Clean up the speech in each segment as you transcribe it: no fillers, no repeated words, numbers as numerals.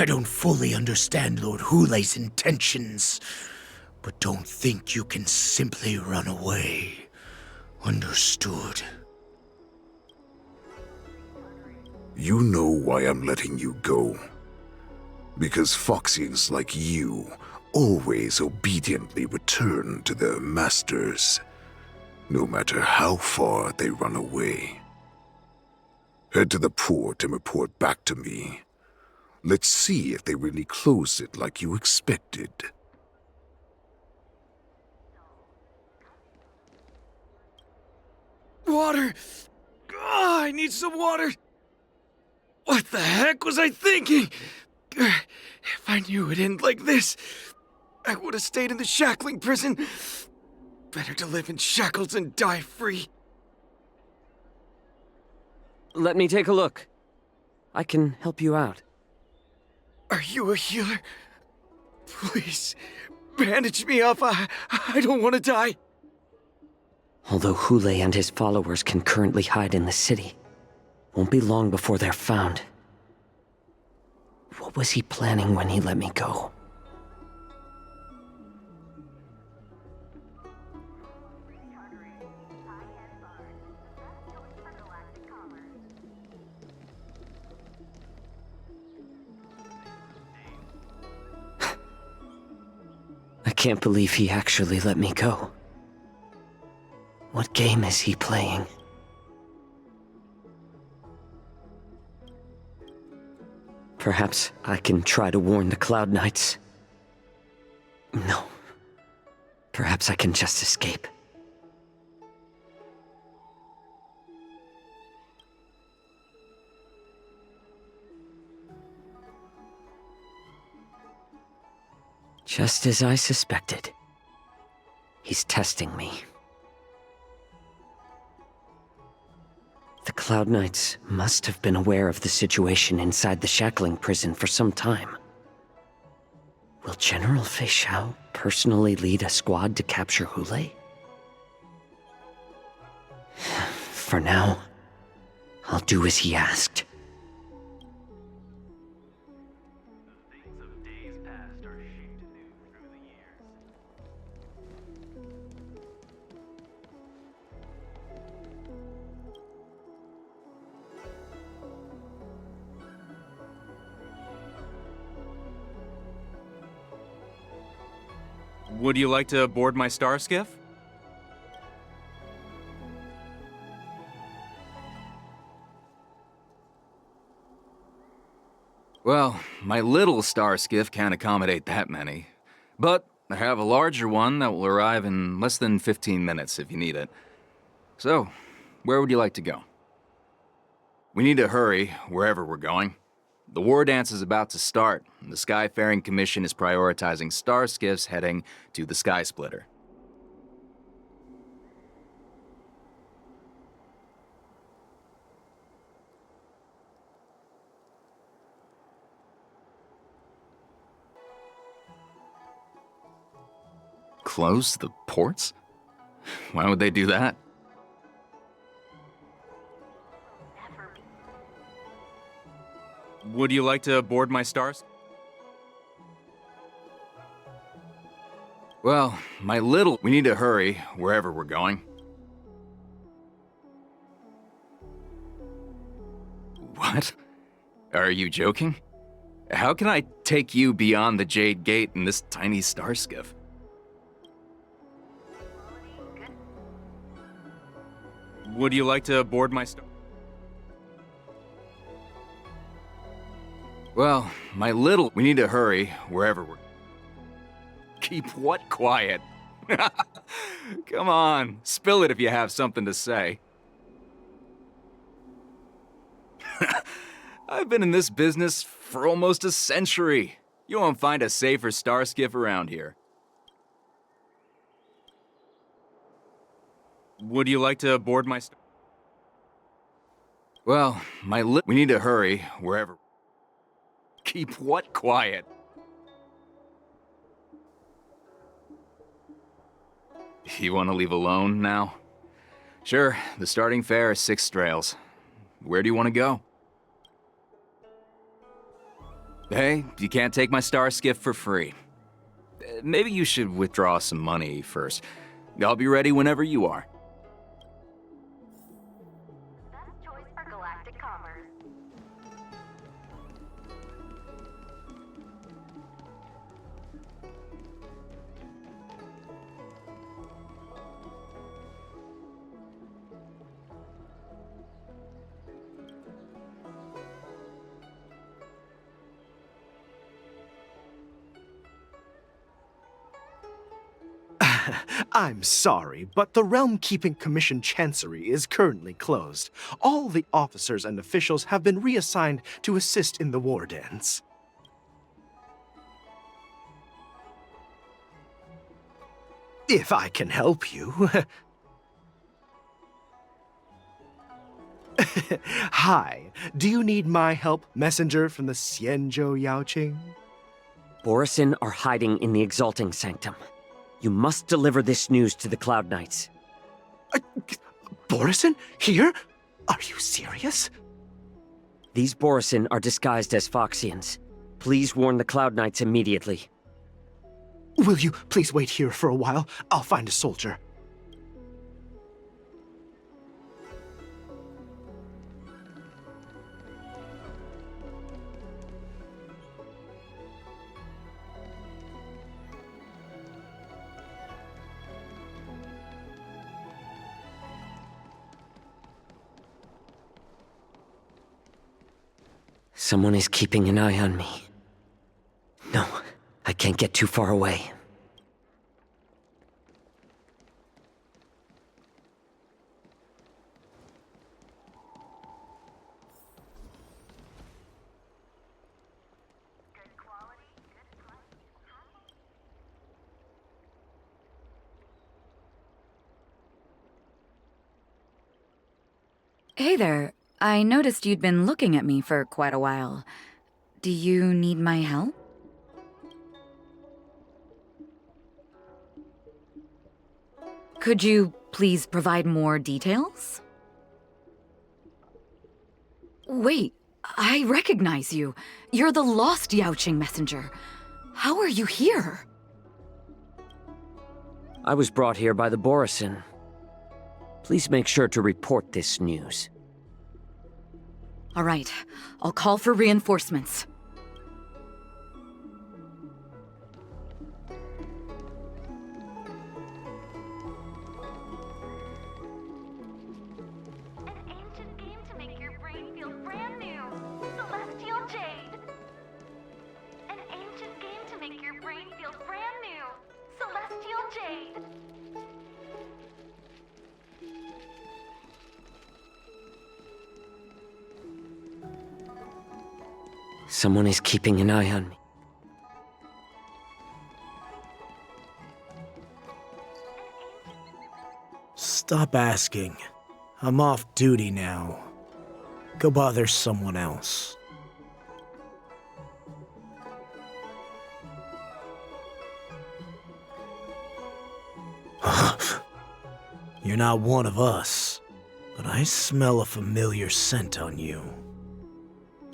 I don't fully understand Lord Hule's intentions, but don't think you can simply run away. Understood? You know why I'm letting you go. Because foxies like you always obediently return to their masters, no matter how far they run away. Head to the port and report back to me. Let's see if they really closed it like you expected. Water! Oh, I need some water! What the heck was I thinking? If I knew it'd end like this, I would have stayed in the shackling prison. Better to live in shackles than die free. Let me take a look. I can help you out. Are you a healer? Please, bandage me up. I don't want to die. Although Hule and his followers can currently hide in the city, won't be long before they're found. What was he planning when he let me go? I can't believe he actually let me go. What game is he playing? Perhaps I can try to warn the Cloud Knights. No. Perhaps I can just escape. Just as I suspected. He's testing me. The Cloud Knights must have been aware of the situation inside the shackling prison for some time. Will General Fei Xiao personally lead a squad to capture Hule? For now, I'll do as he asked. Would you like to board my star skiff? Well, my little star skiff can't accommodate that many. But I have a larger one that will arrive in less than 15 minutes if you need it. So, where would you like to go? We need to hurry wherever we're going. The war dance is about to start, and the Skyfaring Commission is prioritizing star skiffs heading to the Sky Splitter. Close the ports? Why would they do that? Would you like to board my stars? Well, we need to hurry wherever we're going. What? Are you joking? How can I take you beyond the Jade Gate in this tiny star skiff? Would you like to board my star? Well, we need to hurry wherever we're... Keep what quiet? Come on, spill it if you have something to say. I've been in this business for almost a century. You won't find a safer star skiff around here. Would you like to board my star? Well, we need to hurry wherever... Keep what quiet? You want to leave alone now? Sure, the starting fare is 6 strails. Where do you want to go? Hey, you can't take my star skiff for free. Maybe you should withdraw some money first. I'll be ready whenever you are. Best choice for galactic commerce. I'm sorry, but the Realm Keeping Commission Chancery is currently closed. All the officers and officials have been reassigned to assist in the war dens. If I can help you. Hi, do you need my help, messenger from the Xianzhou Yaoqing? Borisin are hiding in the Exalting Sanctum. You must deliver this news to the Cloud Knights. Borisin? Here? Are you serious? These Borisin are disguised as Foxians. Please warn the Cloud Knights immediately. Will you please wait here for a while? I'll find a soldier. Someone is keeping an eye on me. No, I can't get too far away. Hey there. I noticed you'd been looking at me for quite a while. Do you need my help? Could you please provide more details? Wait, I recognize you. You're the lost Yaoqing messenger. How are you here? I was brought here by the Borisin. Please make sure to report this news. All right, I'll call for reinforcements. An ancient game to make your brain feel brand new. Celestial Jade. An ancient game to make your brain feel brand new. Celestial Jade. Someone is keeping an eye on me. Stop asking. I'm off duty now. Go bother someone else. You're not one of us, but I smell a familiar scent on you.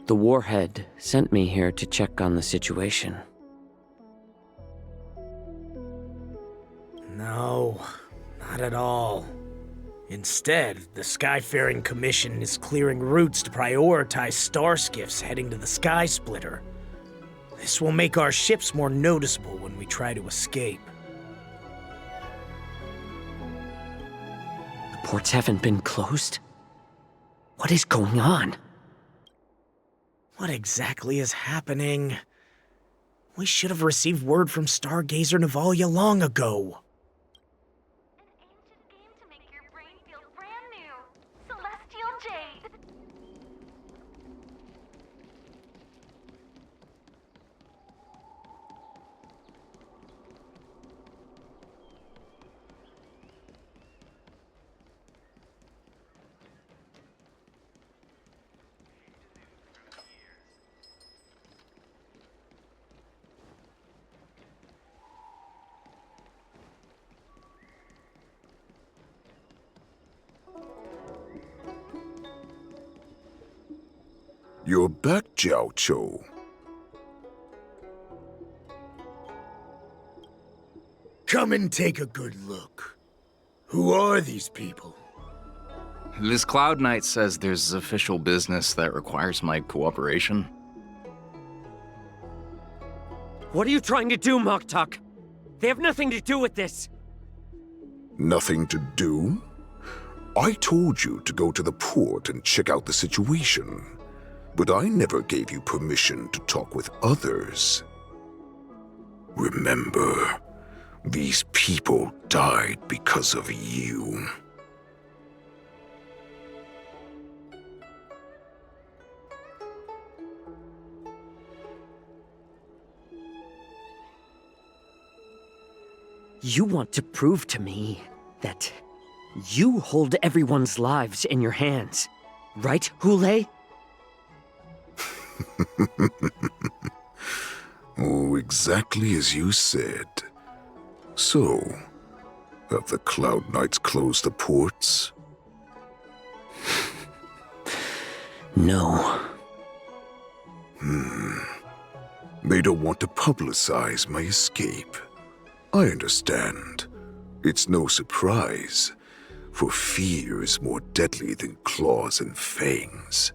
The Warhead sent me here to check on the situation. No, not at all. Instead, the Skyfaring Commission is clearing routes to prioritize star skiffs heading to the Sky Splitter. This will make our ships more noticeable when we try to escape. The ports haven't been closed? What is going on? What exactly is happening? We should have received word from Stargazer Navalia long ago. An ancient game to make your brain feel brand new. Celestial Jade. You're back, Jiao Chou. Come and take a good look. Who are these people? This Cloud Knight says there's official business that requires my cooperation. What are you trying to do, Moktok? They have nothing to do with this. Nothing to do? I told you to go to the port and check out the situation, but I never gave you permission to talk with others. Remember, these people died because of you. You want to prove to me that you hold everyone's lives in your hands, right, Hule? Oh, exactly as you said. So, have the Cloud Knights closed the ports? No. They don't want to publicize my escape. I understand. It's no surprise, for fear is more deadly than claws and fangs.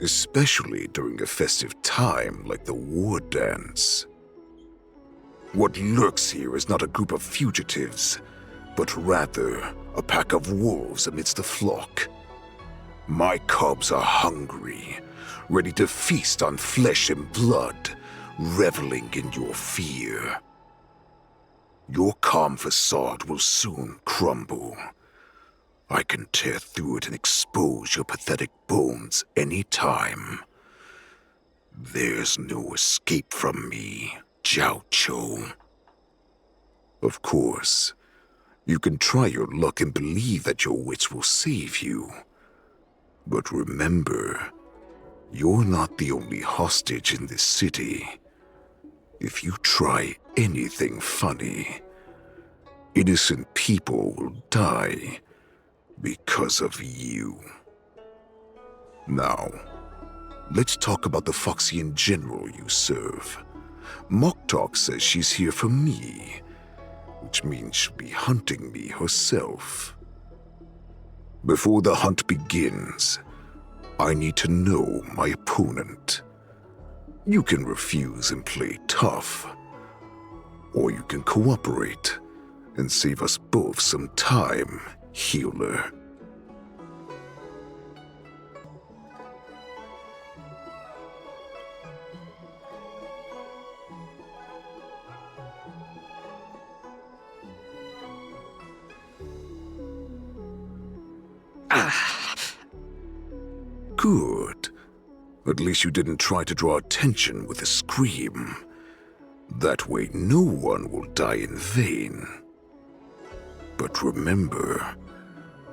Especially during a festive time like the war dance. What lurks here is not a group of fugitives, but rather a pack of wolves amidst the flock. My cubs are hungry, ready to feast on flesh and blood, reveling in your fear. Your calm facade will soon crumble. I can tear through it and expose your pathetic bones any time. There's no escape from me, Jiao Cho. Of course, you can try your luck and believe that your wits will save you. But remember, you're not the only hostage in this city. If you try anything funny, innocent people will die because of you. Now, let's talk about the Foxian general you serve. Moktok says she's here for me, which means she'll be hunting me herself. Before the hunt begins, I need to know my opponent. You can refuse and play tough, or you can cooperate and save us both some time, healer. Good. At least you didn't try to draw attention with a scream. That way no one will die in vain. But remember,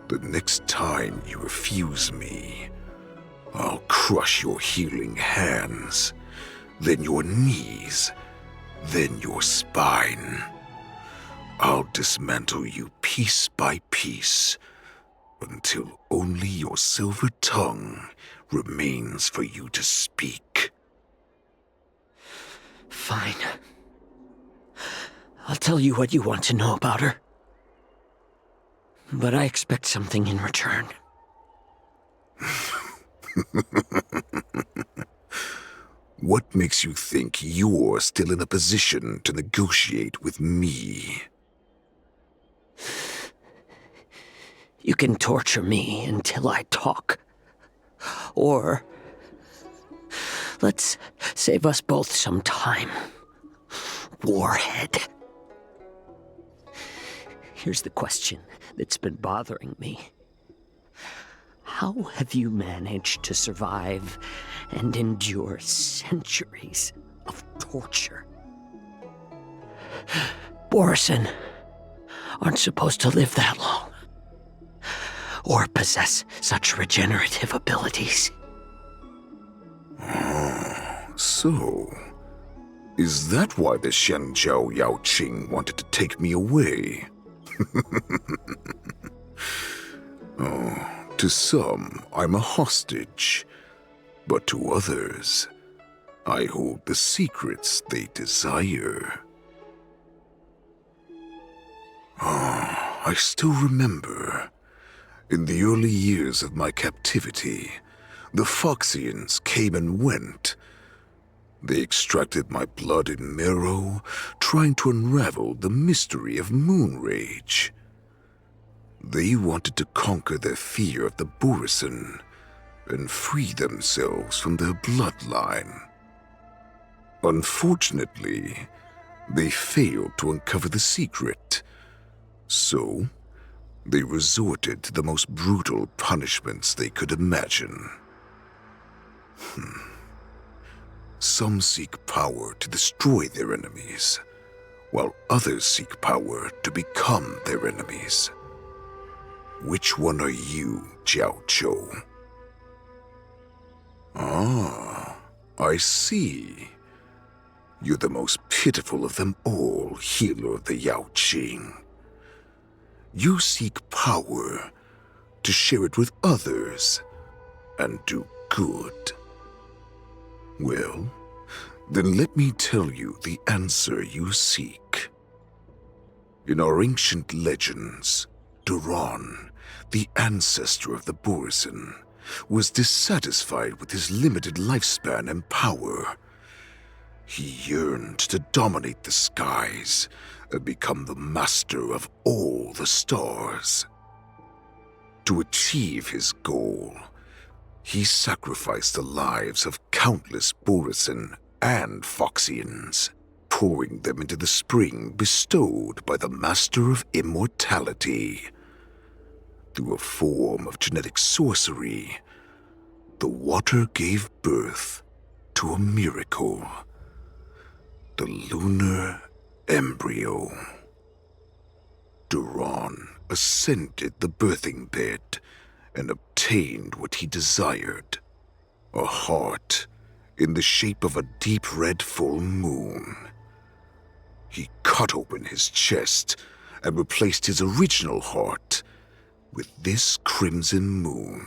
the next time you refuse me, I'll crush your healing hands, then your knees, then your spine. I'll dismantle you piece by piece, until only your silver tongue remains for you to speak. Fine. I'll tell you what you want to know about her. But I expect something in return. What makes you think you're still in a position to negotiate with me? You can torture me until I talk. Or let's save us both some time. Warhead. Here's the question that's been bothering me. How have you managed to survive and endure centuries of torture? Borison aren't supposed to live that long, or possess such regenerative abilities. So, is that why the Shanzhou Yao Qing wanted to take me away? Oh, to some, I'm a hostage, but to others, I hold the secrets they desire. I still remember. In the early years of my captivity, the Foxians came and went. They extracted my blood and marrow, trying to unravel the mystery of moon rage. They wanted to conquer their fear of the Borisin and free themselves from their bloodline. Unfortunately, they failed to uncover the secret, so they resorted to the most brutal punishments they could imagine. Some seek power to destroy their enemies, while others seek power to become their enemies. Which one are you, Jiao Chou? Ah, I see. You're the most pitiful of them all, healer of the Yao Qing. You seek power to share it with others and do good. Well, then let me tell you the answer you seek. In our ancient legends, Duran, the ancestor of the Borisin, was dissatisfied with his limited lifespan and power. He yearned to dominate the skies and become the master of all the stars. To achieve his goal, he sacrificed the lives of countless Borisin and Foxians, pouring them into the spring bestowed by the Master of Immortality. Through a form of genetic sorcery, the water gave birth to a miracle. The lunar embryo. Duran ascended the birthing bed and obtained what he desired, a heart in the shape of a deep red full moon. He cut open his chest and replaced his original heart with this crimson moon.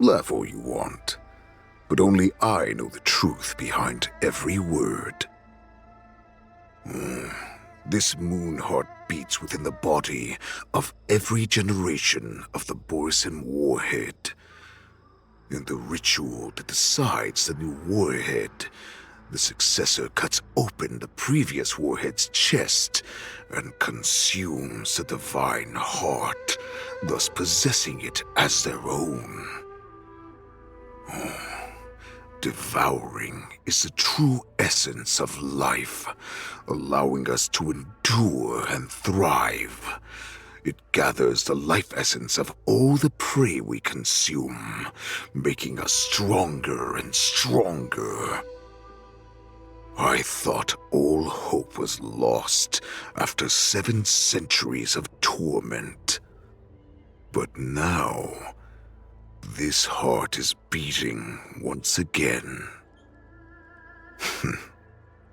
Laugh all you want, but only I know the truth behind every word. This moon heart beats within the body of every generation of the Borisin warhead. In the ritual that decides the new warhead, the successor cuts open the previous warhead's chest and consumes the divine heart, thus possessing it as their own. Devouring is the true essence of life, allowing us to endure and thrive. It gathers the life essence of all the prey we consume, making us stronger and stronger. I thought all hope was lost after 7 centuries of torment. But now, this heart is beating once again.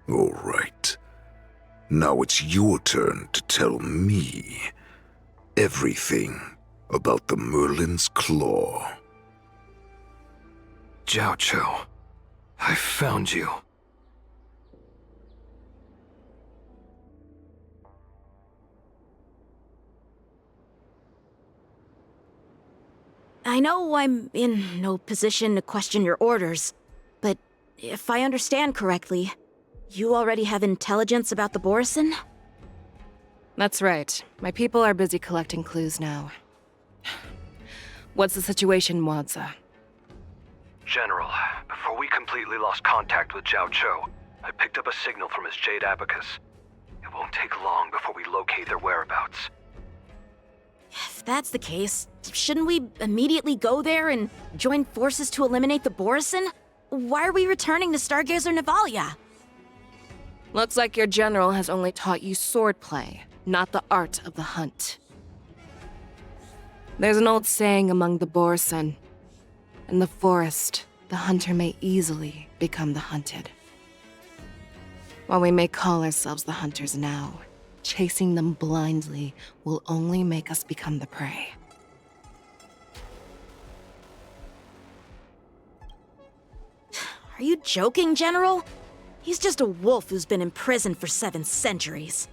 All right. Now it's your turn to tell me everything about the Merlin's Claw. Jiao Chou, I found you. I know I'm in no position to question your orders, but if I understand correctly, you already have intelligence about the Borisin? That's right. My people are busy collecting clues now. What's the situation, Wadza? General, before we completely lost contact with Jiao Chou, I picked up a signal from his jade abacus. It won't take long before we locate their whereabouts. If that's the case, shouldn't we immediately go there and join forces to eliminate the Borisin? Why are we returning to Stargazer Navalia? Looks like your general has only taught you swordplay, not the art of the hunt. There's an old saying among the Borisin. In the forest, the hunter may easily become the hunted. While we may call ourselves the hunters now, chasing them blindly will only make us become the prey. Are you joking, General? He's just a wolf who's been imprisoned for 7 centuries.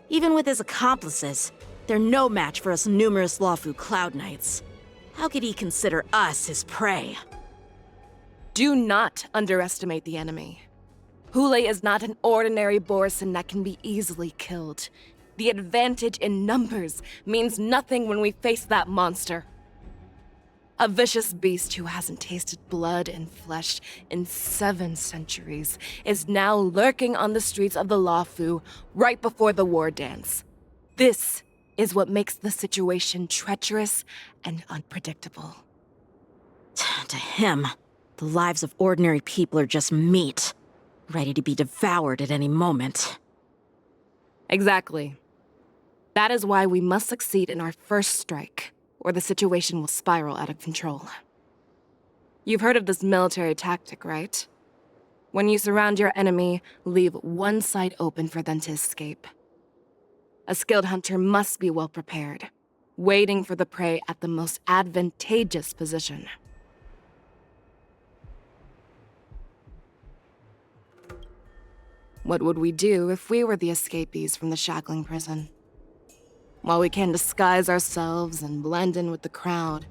Even with his accomplices, they're no match for us numerous Lawfu Cloud Knights. How could he consider us his prey? Do not underestimate the enemy. Hule is not an ordinary Borisin that can be easily killed. The advantage in numbers means nothing when we face that monster. A vicious beast who hasn't tasted blood and flesh in 7 centuries is now lurking on the streets of the Lawfu right before the war dance. This is what makes the situation treacherous and unpredictable. To him, the lives of ordinary people are just meat, ready to be devoured at any moment. Exactly. That is why we must succeed in our first strike, or the situation will spiral out of control. You've heard of this military tactic, right? When you surround your enemy, leave one side open for them to escape. A skilled hunter must be well prepared, waiting for the prey at the most advantageous position. What would we do if we were the escapees from the shackling prison? While we can disguise ourselves and blend in with the crowd,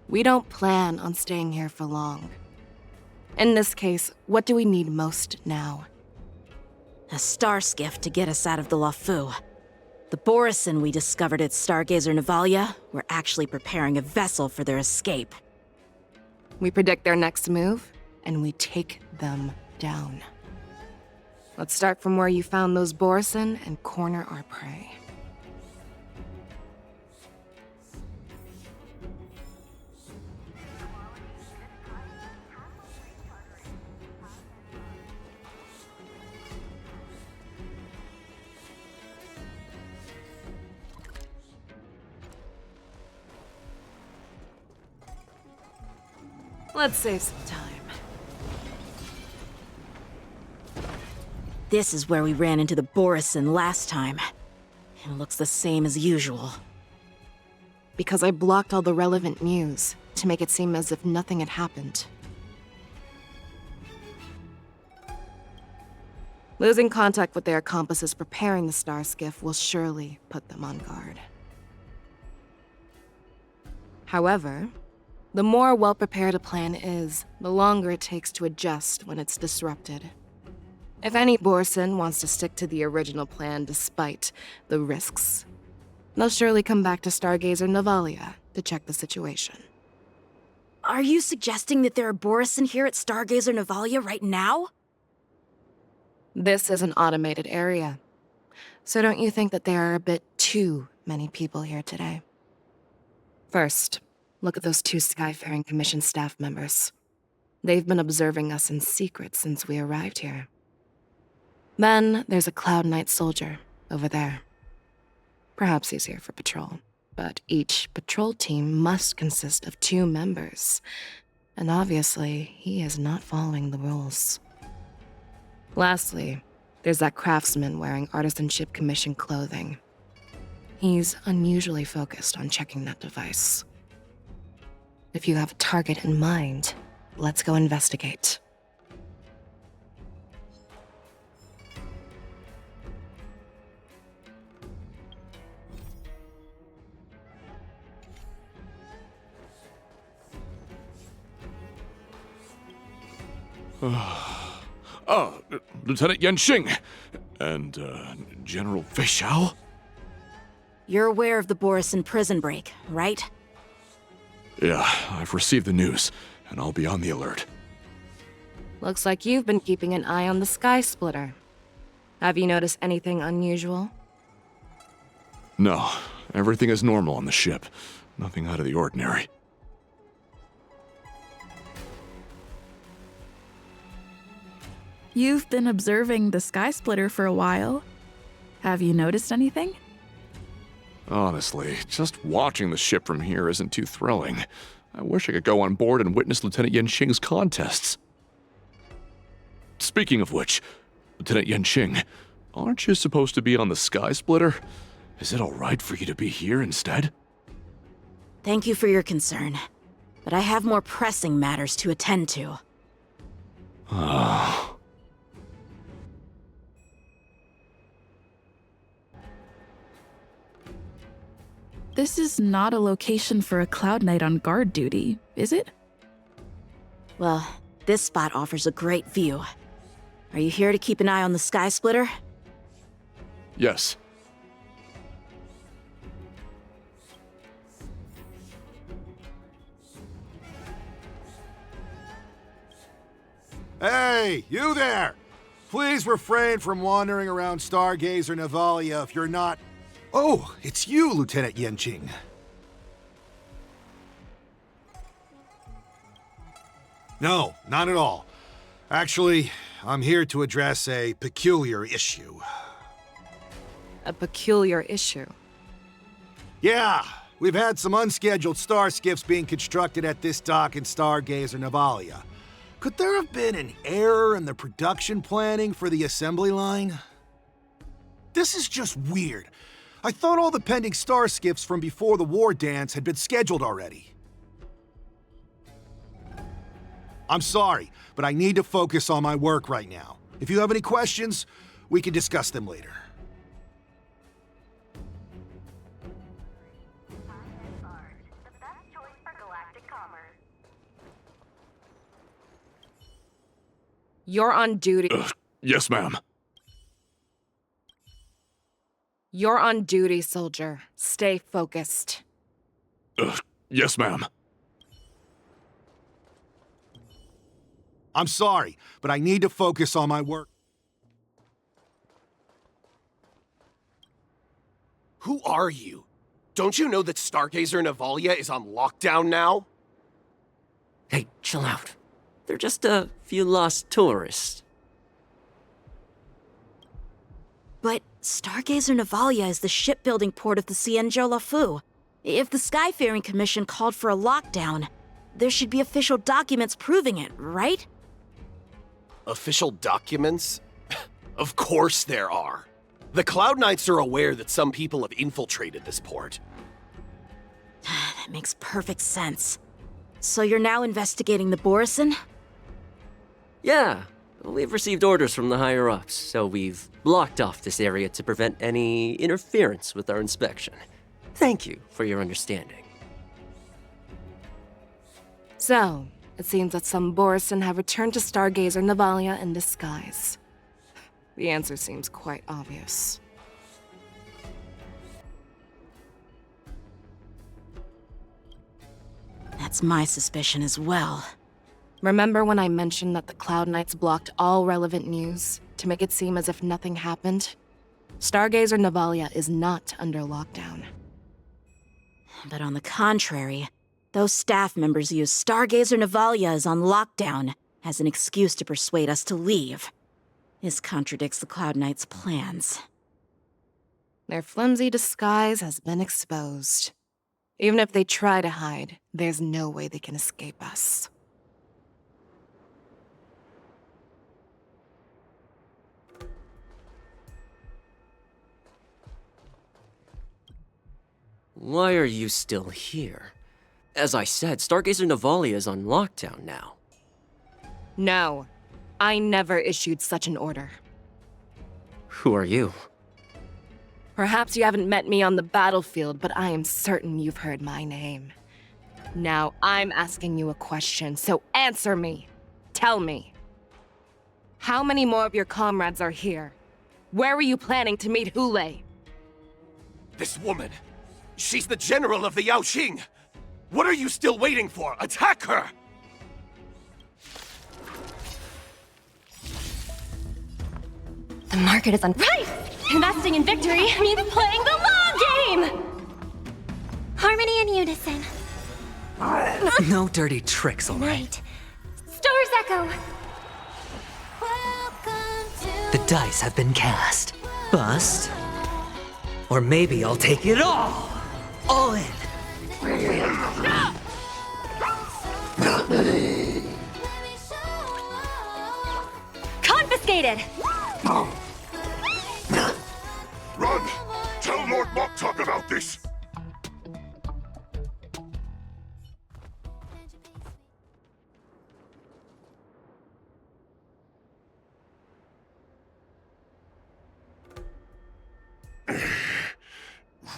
we don't plan on staying here for long. In this case, what do we need most now? A star skiff to get us out of the Lawfu. The Borisin we discovered at Stargazer Navalia were actually preparing a vessel for their escape. We predict their next move, and we take them down. Let's start from where you found those Borisin and corner our prey. Let's save some time. This is where we ran into the Borisin last time. It looks the same as usual. Because I blocked all the relevant news to make it seem as if nothing had happened. Losing contact with their accomplices preparing the star skiff will surely put them on guard. However, the more well-prepared a plan is, the longer it takes to adjust when it's disrupted. If any Borisin wants to stick to the original plan despite the risks, they'll surely come back to Stargazer Navalia to check the situation. Are you suggesting that there are Borisin here at Stargazer Navalia right now? This is an automated area, so don't you think that there are a bit too many people here today? First, look at those 2 Skyfaring Commission staff members. They've been observing us in secret since we arrived here. Then there's a Cloud Knight soldier over there. Perhaps he's here for patrol, but each patrol team must consist of 2 members. And obviously, he is not following the rules. Lastly, there's that craftsman wearing Artisanship Commission clothing. He's unusually focused on checking that device. If you have a target in mind, let's go investigate. Lieutenant Yanxing and General Fei Xiao? You're aware of the Borisin prison break, right? Yeah, I've received the news, and I'll be on the alert. Looks like you've been keeping an eye on the Sky Splitter. Have you noticed anything unusual? No, everything is normal on the ship. Nothing out of the ordinary. You've been observing the Sky Splitter for a while. Have you noticed anything? Honestly, just watching the ship from here isn't too thrilling. I wish I could go on board and witness Lieutenant Yanxing's contests. Speaking of which, Lieutenant Yanxing, aren't you supposed to be on the Sky Splitter? Is it alright for you to be here instead? Thank you for your concern, but I have more pressing matters to attend to. This is not a location for a Cloud Knight on guard duty, is it? Well, this spot offers a great view. Are you here to keep an eye on the Sky Splitter? Yes. Hey, you there! Please refrain from wandering around Stargazer Navalia if you're not... Oh, it's you, Lieutenant Yenqing. No, not at all. Actually, I'm here to address a peculiar issue. A peculiar issue? Yeah, we've had some unscheduled star skiffs being constructed at this dock in Stargazer Navalia. Could there have been an error in the production planning for the assembly line? This is just weird. I thought all the pending star skiffs from before the war dance had been scheduled already. I'm sorry, but I need to focus on my work right now. If you have any questions, we can discuss them later. You're on duty. Yes, ma'am. You're on duty, soldier. Stay focused. Yes, ma'am. I'm sorry, but I need to focus on my work. Who are you? Don't you know that Stargazer Navalia is on lockdown now? Hey, chill out. They're just a few lost tourists. But Stargazer Navalia is the shipbuilding port of the Cienjo Lafu. If the Skyfaring Commission called for a lockdown, there should be official documents proving it, right? Official documents? Of course there are. The Cloud Knights are aware that some people have infiltrated this port. That makes perfect sense. So you're now investigating the Borison? Yeah, we've received orders from the higher-ups, so we've blocked off this area to prevent any interference with our inspection. Thank you for your understanding. So, it seems that some Borison have returned to Stargazer Navalia in disguise. The answer seems quite obvious. That's my suspicion as well. Remember when I mentioned that the Cloud Knights blocked all relevant news to make it seem as if nothing happened? Stargazer Navalia is not under lockdown. But on the contrary, those staff members use Stargazer Navalia is on lockdown as an excuse to persuade us to leave. This contradicts the Cloud Knights' plans. Their flimsy disguise has been exposed. Even if they try to hide, there's no way they can escape us. Why are you still here? As I said, Stargazer Navalia is on lockdown now. No, I never issued such an order. Who are you? Perhaps you haven't met me on the battlefield, but I am certain you've heard my name. Now I'm asking you a question, so answer me. Tell me. How many more of your comrades are here? Where were you planning to meet Hule? This woman, she's the general of the Yaoxing! What are you still waiting for? Attack her! The market is on. Right! Investing in victory means playing the long game! Harmony and unison. No dirty tricks, all right? Stars echo! The dice have been cast. Bust. Or maybe I'll take it all! All in! Confiscated! Run! Tell Lord Moktok about this!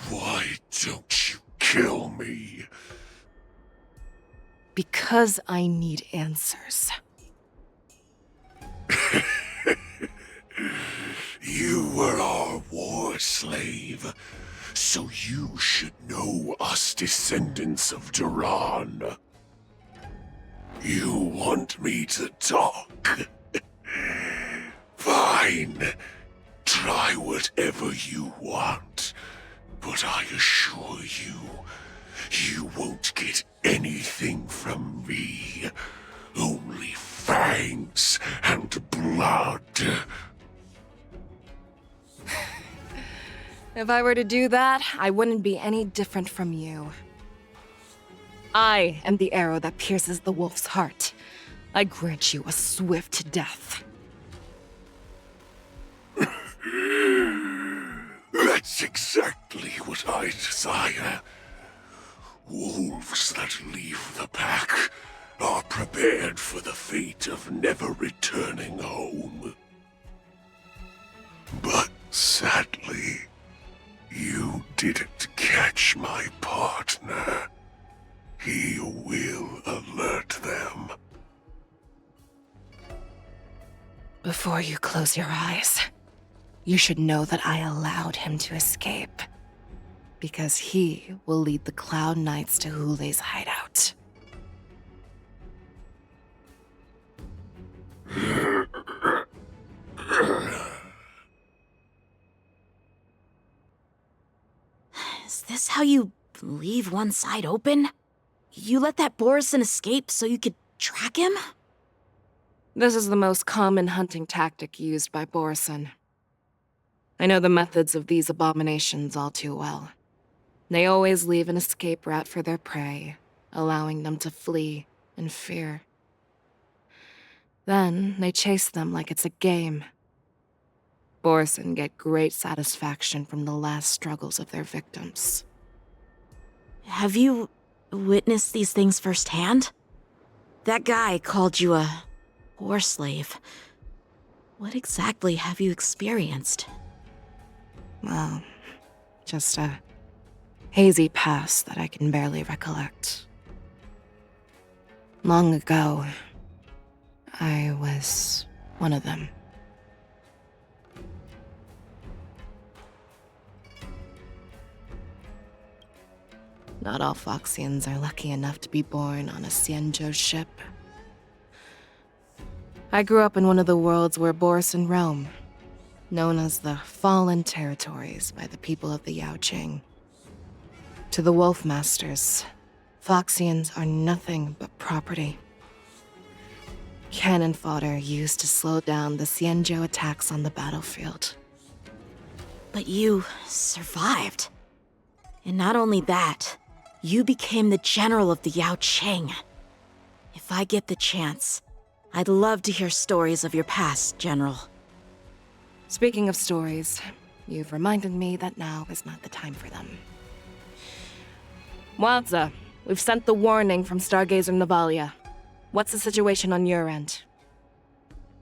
Why don't you Because I need answers. You were our war slave, so you should know us descendants of Duran. You want me to talk? Fine. Try whatever you want, but I assure you, you won't get anything from me. Only fangs and blood. If I were to do that, I wouldn't be any different from you. I am the arrow that pierces the wolf's heart. I grant you a swift death. That's exactly what I desire. Wolves that leave the pack are prepared for the fate of never returning home. But sadly, you didn't catch my partner. He will alert them. Before you close your eyes, you should know that I allowed him to escape. Because he will lead the Cloud Knights to Hule's hideout. Is this how you leave one side open? You let that Borison escape so you could track him? This is the most common hunting tactic used by Borison. I know the methods of these abominations all too well. They always leave an escape route for their prey, allowing them to flee in fear. Then they chase them like it's a game. Borison get great satisfaction from the last struggles of their victims. Have you witnessed these things firsthand? That guy called you a war slave. What exactly have you experienced? Well, just a hazy past that I can barely recollect. Long ago, I was one of them. Not all Foxians are lucky enough to be born on a Xianzhou ship. I grew up in one of the worlds where Borison roam, known as the Fallen Territories by the people of the Yaoqing. To the Wolf Masters, Foxians are nothing but property. Cannon fodder used to slow down the Xianzhou attacks on the battlefield. But you survived. And not only that, you became the general of the Yaoqing. If I get the chance, I'd love to hear stories of your past, General. Speaking of stories, you've reminded me that now is not the time for them. Wadza, we've sent the warning from Stargazer Navalia. What's the situation on your end?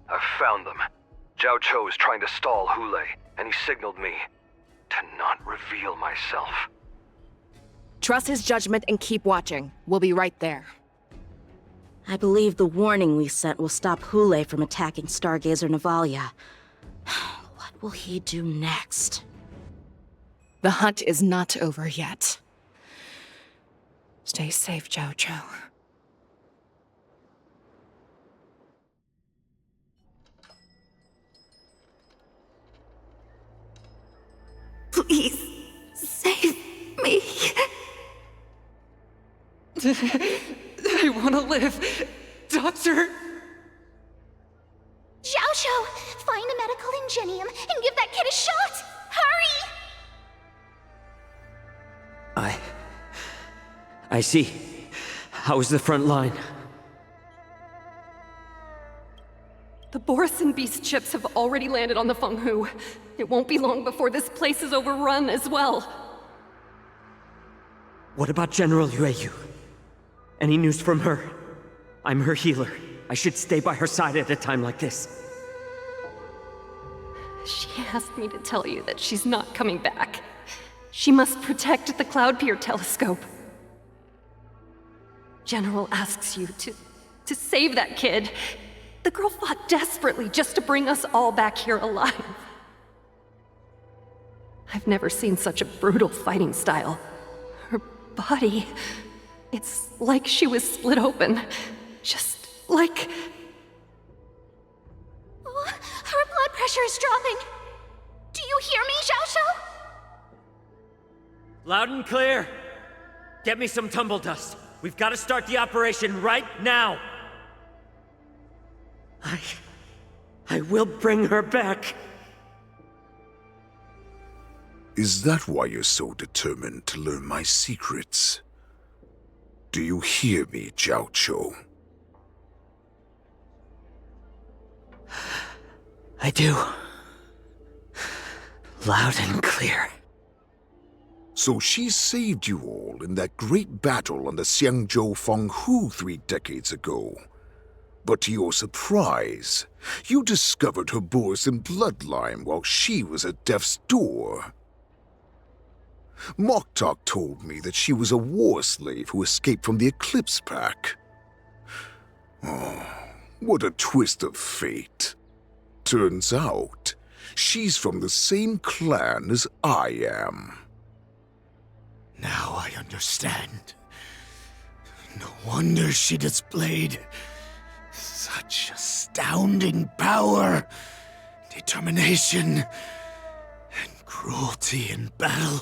I've found them. Zhao Cho is trying to stall Hule, and he signaled me to not reveal myself. Trust his judgment and keep watching. We'll be right there. I believe the warning we sent will stop Hule from attacking Stargazer Navalia. What will he do next? The hunt is not over yet. Stay safe, Zhao Cho. Please, save me. I want to live. Doctor! Xiaoshu, find a medical ingenium and give that kid a shot! Hurry! I see. How is the front line? The Borison Beast ships have already landed on the Fenghu. It won't be long before this place is overrun as well. What about General Yueyu? Any news from her? I'm her healer. I should stay by her side at a time like this. She asked me to tell you that she's not coming back. She must protect the Cloud Pier telescope. General asks you to save that kid. The girl fought desperately just to bring us all back here alive. I've never seen such a brutal fighting style. Her body, it's like she was split open. Just like... Oh, her blood pressure is dropping. Do you hear me, Xiao Xiao? Loud and clear. Get me some tumble dust. We've got to start the operation right now. I will bring her back. Is that why you're so determined to learn my secrets? Do you hear me, Jiao Chou? I do. Loud and clear. So she saved you all in that great battle on the Xiangzhou Fenghu 3 decades ago. But to your surprise, you discovered her Borisin bloodline while she was at death's door. Moktok told me that she was a war slave who escaped from the Eclipse Pack. Oh, what a twist of fate. Turns out, she's from the same clan as I am. Now I understand. No wonder she displayed such astounding power, determination, and cruelty in battle.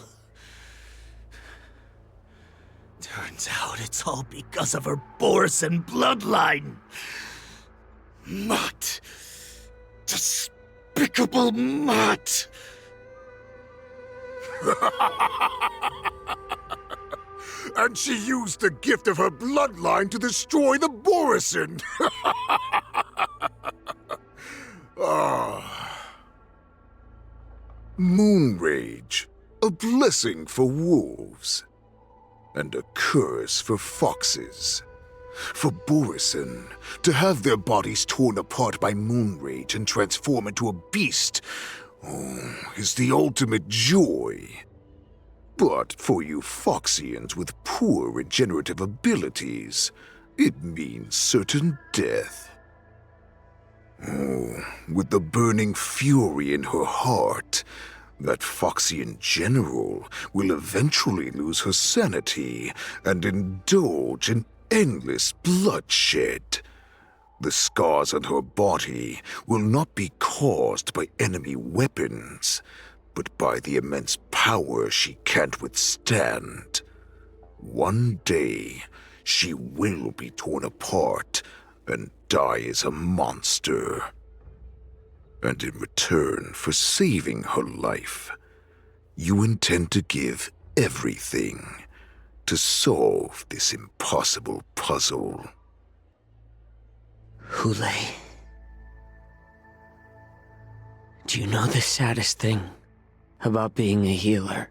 Turns out it's all because of her Borisin bloodline. Mutt. Despicable mutt. And she used the gift of her bloodline to destroy the Borisin. Moon Rage, a blessing for wolves, and a curse for foxes. For Borisin, to have their bodies torn apart by Moon Rage and transform into a beast, is the ultimate joy. But for you Foxians with poor regenerative abilities, it means certain death. With the burning fury in her heart, that Foxian general will eventually lose her sanity and indulge in endless bloodshed. The scars on her body will not be caused by enemy weapons, but by the immense power she can't withstand. One day, she will be torn apart and die as a monster. And in return for saving her life, you intend to give everything to solve this impossible puzzle. Hulei, do you know the saddest thing about being a healer?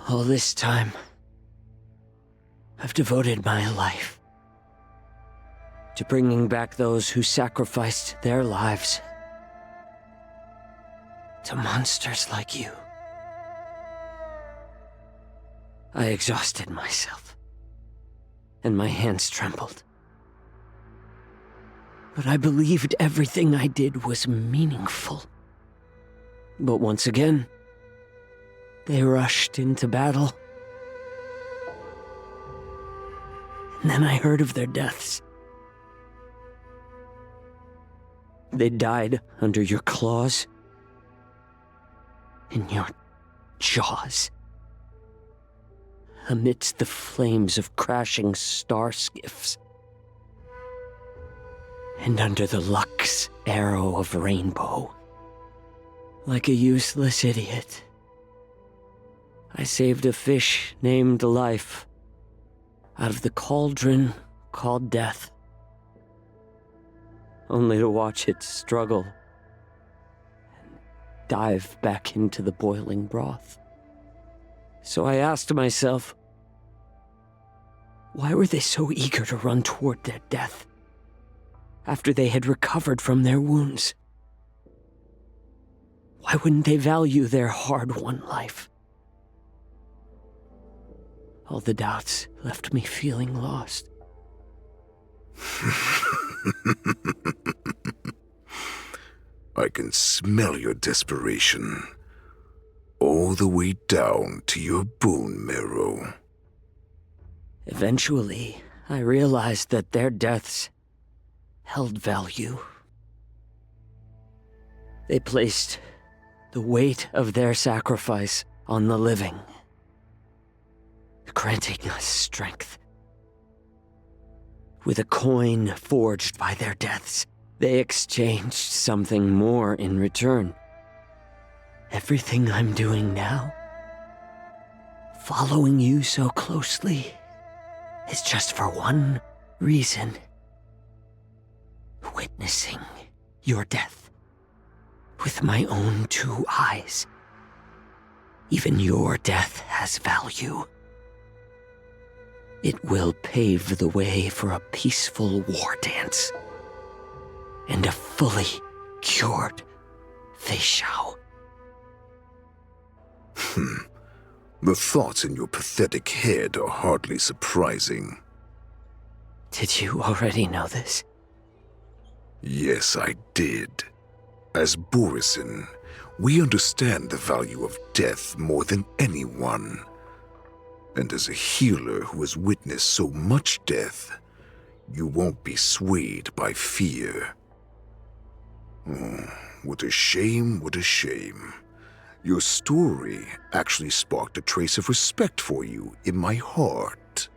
All this time, I've devoted my life to bringing back those who sacrificed their lives to monsters like you. I exhausted myself, and my hands trembled. But I believed everything I did was meaningful. But once again, they rushed into battle. And then I heard of their deaths. They died under your claws, in your jaws, amidst the flames of crashing star skiffs, and under the Luck's arrow of rainbow. Like a useless idiot, I saved a fish named Life out of the cauldron called Death, only to watch it struggle and dive back into the boiling broth. So I asked myself, why were they so eager to run toward their death after they had recovered from their wounds? Why wouldn't they value their hard-won life? All the doubts left me feeling lost. I can smell your desperation. All the way down to your bone marrow. Eventually, I realized that their deaths held value. They placed the weight of their sacrifice on the living, granting us strength. With a coin forged by their deaths, they exchanged something more in return. Everything I'm doing now, following you so closely, is just for one reason. Witnessing your death with my own 2 eyes. Even your death has value. It will pave the way for a peaceful war dance and a fully cured Fei Shao. The thoughts in your pathetic head are hardly surprising. Did you already know this? Yes, I did. As Borisin, we understand the value of death more than anyone. And as a healer who has witnessed so much death, you won't be swayed by fear. Oh, what a shame, what a shame. Your story actually sparked a trace of respect for you in my heart.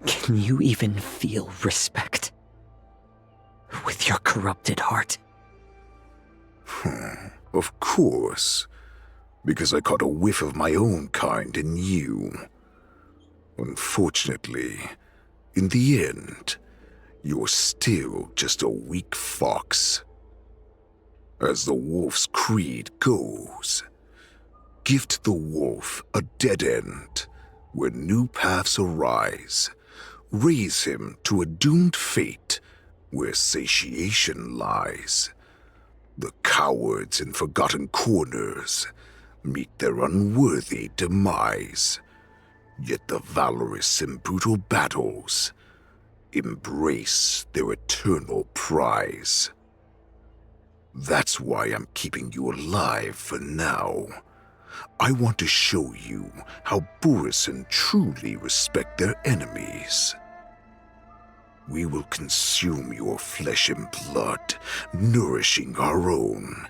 Can you even feel respect with your corrupted heart? Of course, because I caught a whiff of my own kind in you. Unfortunately, in the end, you're still just a weak fox. As the wolf's creed goes, gift the wolf a dead end where new paths arise. Raise him to a doomed fate where satiation lies. The cowards in forgotten corners meet their unworthy demise. Yet the valorous in brutal battles embrace their eternal prize. That's why I'm keeping you alive for now. I want to show you how Borisin truly respect their enemies. We will consume your flesh and blood, nourishing our own.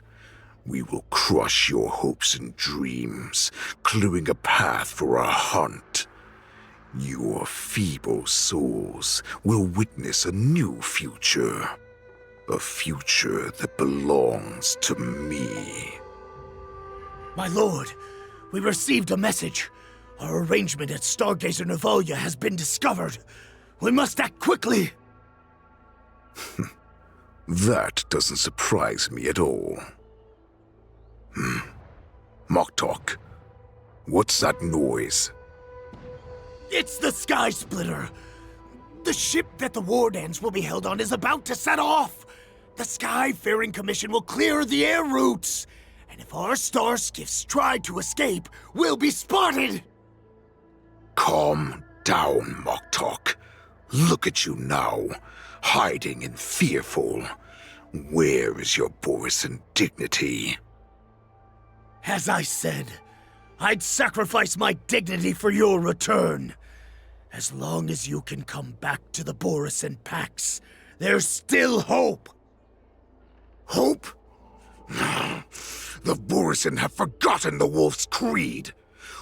We will crush your hopes and dreams, clearing a path for our hunt. Your feeble souls will witness a new future. A future that belongs to me. My lord, we received a message. Our arrangement at Stargazer Navalia has been discovered. We must act quickly. That doesn't surprise me at all. Moktok, what's that noise? It's the Sky Splitter. The ship that the Wardens will be held on is about to set off. The Skyfaring Commission will clear the air routes. And if our star skiffs try to escape, we'll be spotted. Calm down, Moktok. Look at you now, hiding and fearful. Where is your Borisin dignity? As I said, I'd sacrifice my dignity for your return. As long as you can come back to the Borisin Pax, there's still hope. Hope? The Borisin have forgotten the wolf's creed.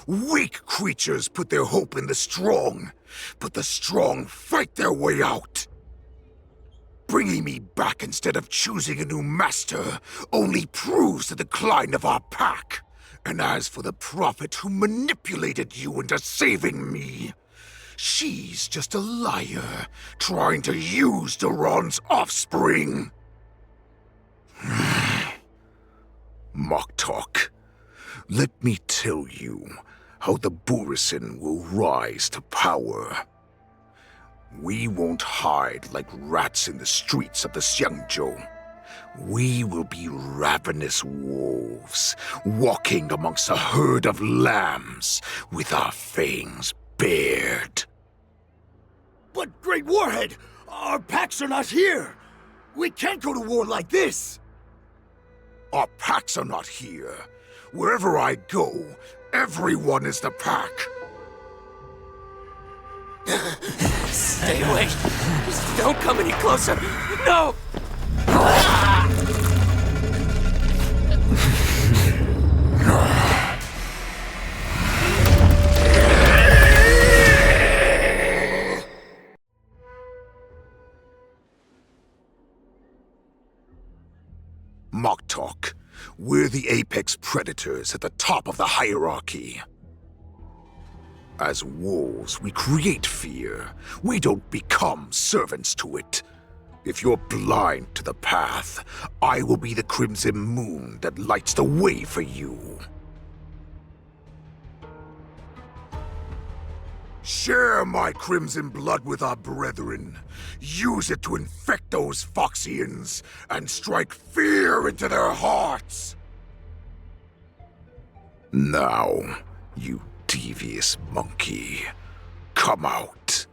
Weak creatures put their hope in the strong, but the strong fight their way out. Bringing me back instead of choosing a new master only proves the decline of our pack. And as for the prophet who manipulated you into saving me, she's just a liar trying to use Duran's offspring. Moktok, let me tell you how the Borisin will rise to power. We won't hide like rats in the streets of the Xiangzhou. we will be ravenous wolves, walking amongst a herd of lambs with our fangs bared. But, Great Warhead, our packs are not here. We can't go to war like this. Our packs are not here. Wherever I go, everyone is the pack. Stay away. Just don't come any closer. No! Moktok, we're the apex predators at the top of the hierarchy. As wolves, we create fear. We don't become servants to it. If you're blind to the path, I will be the crimson moon that lights the way for you. Share my crimson blood with our brethren. Use it to infect those Foxians and strike fear into their hearts. Now, you devious monkey, come out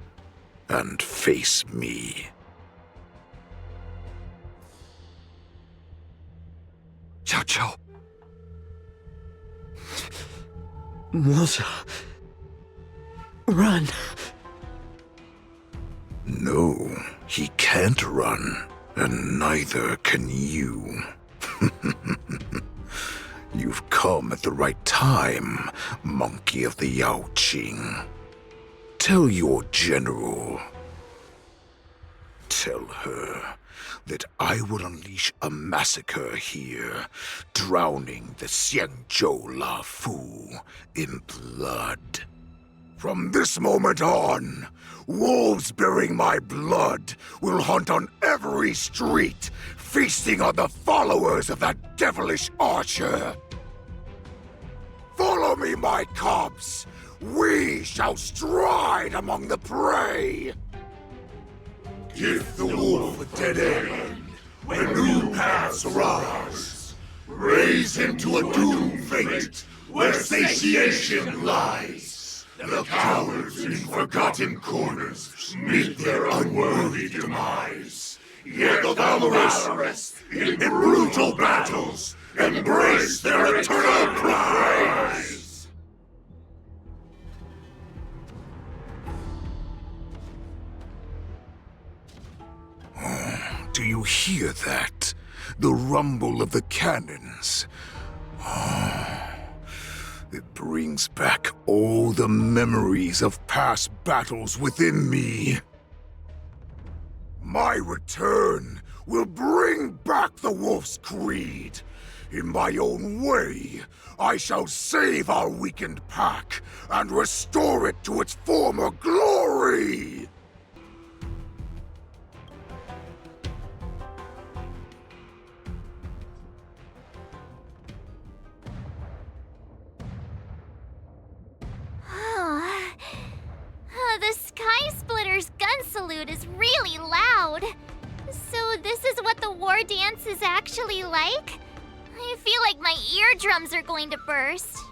and face me. Chow. Molot. Run. No, he can't run, and neither can you. You've come at the right time, monkey of the Yaoqing. Tell your general. Tell her that I will unleash a massacre here, drowning the Xiangzhou La Fu in blood. From this moment on, wolves bearing my blood will hunt on every street, feasting on the followers of that devilish archer. Follow me, my cubs. We shall stride among the prey. Give the wolf a dead end when new paths arise. Raise him to a doomed fate where satiation lies. The cowards in forgotten corners meet their unworthy demise. Yet the valorous in brutal battles embrace their eternal prize. Do you hear that? The rumble of the cannons. It brings back all the memories of past battles within me. My return will bring back the Wolf's Creed. In my own way, I shall save our weakened pack and restore it to its former glory! The Sky Splitter's gun salute is really loud. So this is what the war dance is actually like? I feel like my eardrums are going to burst.